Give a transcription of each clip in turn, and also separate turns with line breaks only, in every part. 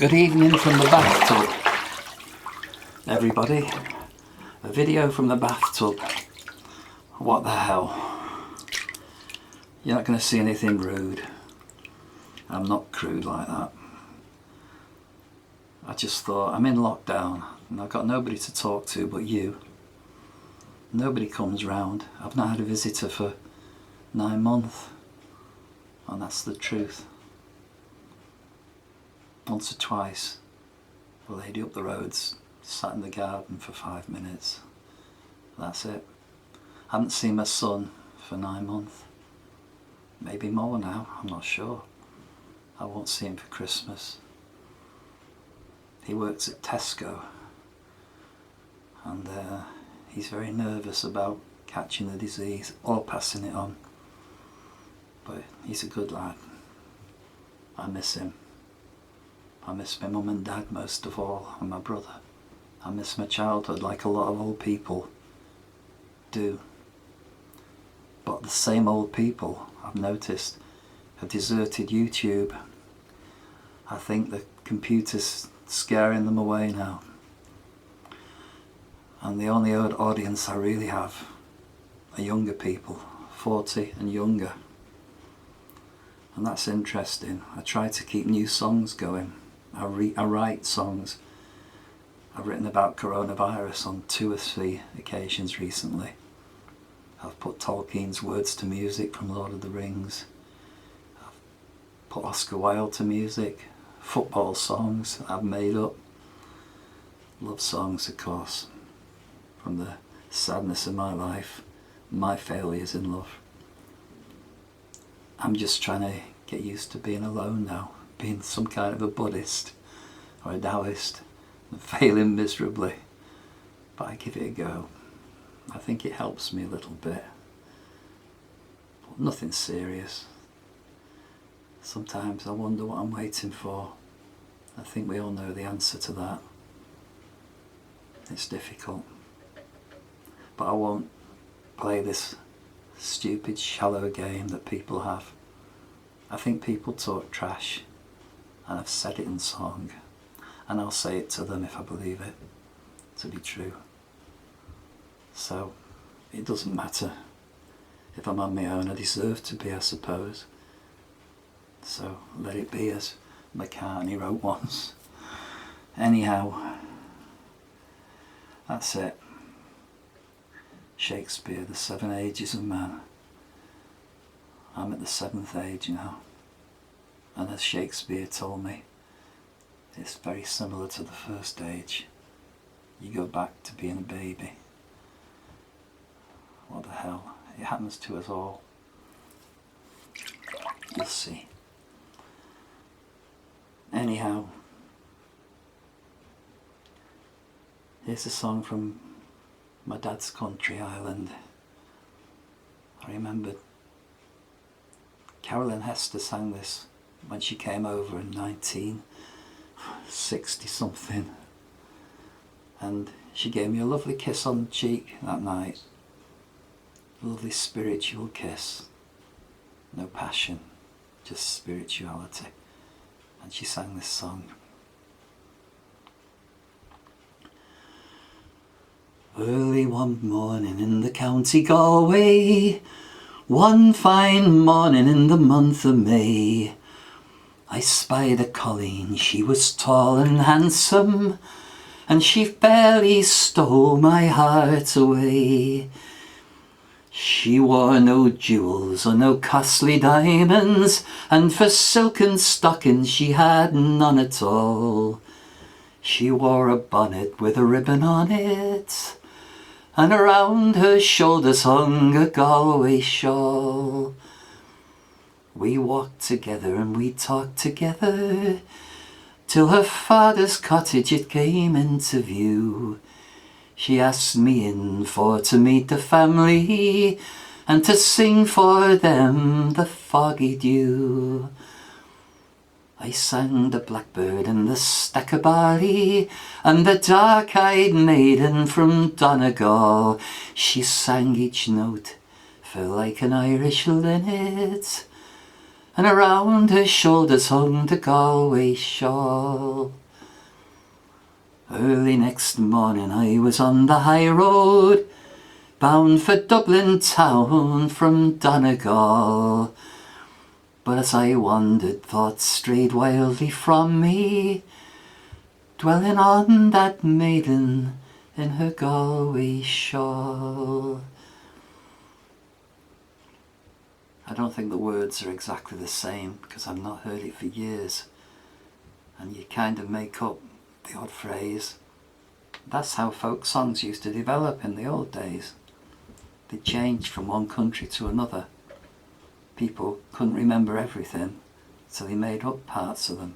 Good evening from the bathtub, everybody. A video from the bathtub. What the hell? You're not going to see anything rude. I'm not crude like that. I just thought, I'm in lockdown and I've got nobody to talk to but you. Nobody comes round. I've not had a visitor for 9 months, and that's the truth. Once or twice, a lady up the road's sat in the garden for 5 minutes. That's it. I haven't seen my son for 9 months. Maybe more now, I'm not sure. I won't see him for Christmas. He works at Tesco, and he's very nervous about catching the disease or passing it on. But he's a good lad. I miss him. I miss my mum and dad most of all, and my brother. I miss my childhood like a lot of old people do. But the same old people, I've noticed, have deserted YouTube. I think the computer's scaring them away now. And the only audience I really have are younger people, 40 and younger. And that's interesting. I try to keep new songs going. I write songs. I've written about coronavirus on 2 or 3 occasions recently. I've put Tolkien's words to music from Lord of the Rings. I've put Oscar Wilde to music. Football songs that I've made up. Love songs, of course, from the sadness of my life, my failures in love. I'm just trying to get used to being alone now, being some kind of a Buddhist or a Taoist and failing miserably. But I give it a go. I think it helps me a little bit. But nothing serious. Sometimes I wonder what I'm waiting for. I think we all know the answer to that. It's difficult. But I won't play this stupid, shallow game that people have. I think people talk trash, and I've said it in song, and I'll say it to them if I believe it to be true. So it doesn't matter. If I'm on my own, I deserve to be, I suppose. So let it be, as McCartney wrote once. Anyhow, that's it. Shakespeare, the 7 ages of man. I'm at the 7th age now, and as Shakespeare told me, it's very similar to the first age. You go back to being a baby. What the hell? It happens to us all. You'll see. Anyhow, here's a song from my dad's country, Ireland. I remember Carolyn Hester sang this when she came over in 1960 something, and she gave me a lovely kiss on the cheek that night. A lovely spiritual kiss. No passion, just spirituality. And she sang this song. Early one morning in the county Galway, one fine morning in the month of May, I spied a colleen. She was tall and handsome, and she fairly stole my heart away. She wore no jewels or no costly diamonds, and for silken stockings she had none at all. She wore a bonnet with a ribbon on it, and around her shoulders hung a Galway shawl. We walked together and we talked together, till her father's cottage it came into view. She asked me in for to meet the family, and to sing for them the foggy dew. I sang the blackbird and the staccabarry, and the dark-eyed maiden from Donegal. She sang each note, fell like an Irish linnet, and around her shoulders hung the Galway shawl. Early next morning I was on the high road, bound for Dublin town from Donegal. But as I wandered, thoughts strayed wildly from me, dwelling on that maiden in her Galway shawl. I don't think the words are exactly the same because I've not heard it for years, and you kind of make up the odd phrase. That's how folk songs used to develop in the old days. They changed from one country to another. People couldn't remember everything, so they made up parts of them.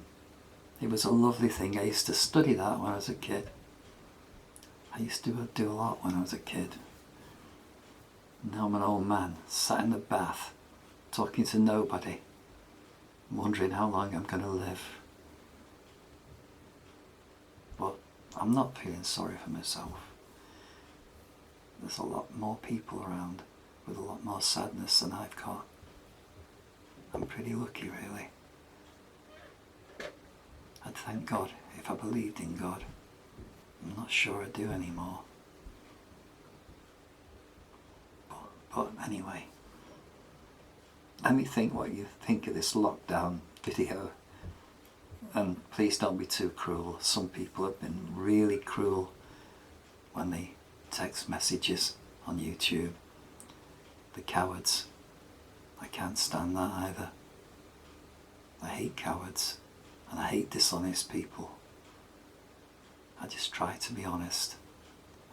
It was a lovely thing. I used to study that when I was a kid. I used to do a lot when I was a kid. Now I'm an old man, sat in the bath, talking to nobody, wondering how long I'm going to live. But I'm not feeling sorry for myself. There's a lot more people around with a lot more sadness than I've got. I'm pretty lucky, really. I'd thank God if I believed in God. I'm not sure I do anymore. But anyway, let me think what you think of this lockdown video. And please don't be too cruel. Some people have been really cruel when they text messages on YouTube. The cowards. I can't stand that either. I hate cowards and I hate dishonest people. I just try to be honest,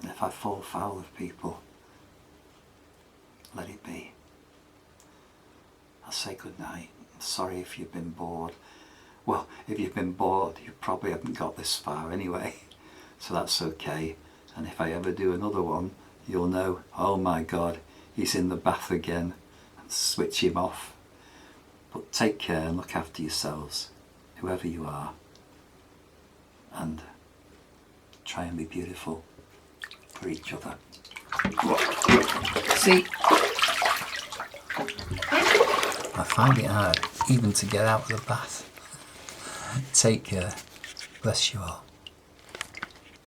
and if I fall foul of people, let it be. I'll say good night. I'm sorry if you've been bored. Well, if you've been bored, you probably haven't got this far anyway, so that's okay. And if I ever do another one, you'll know, oh my God, he's in the bath again, and switch him off. But take care and look after yourselves, whoever you are, and try and be beautiful for each other. See, I find it hard even to get out of the bath. Take care. Bless you all.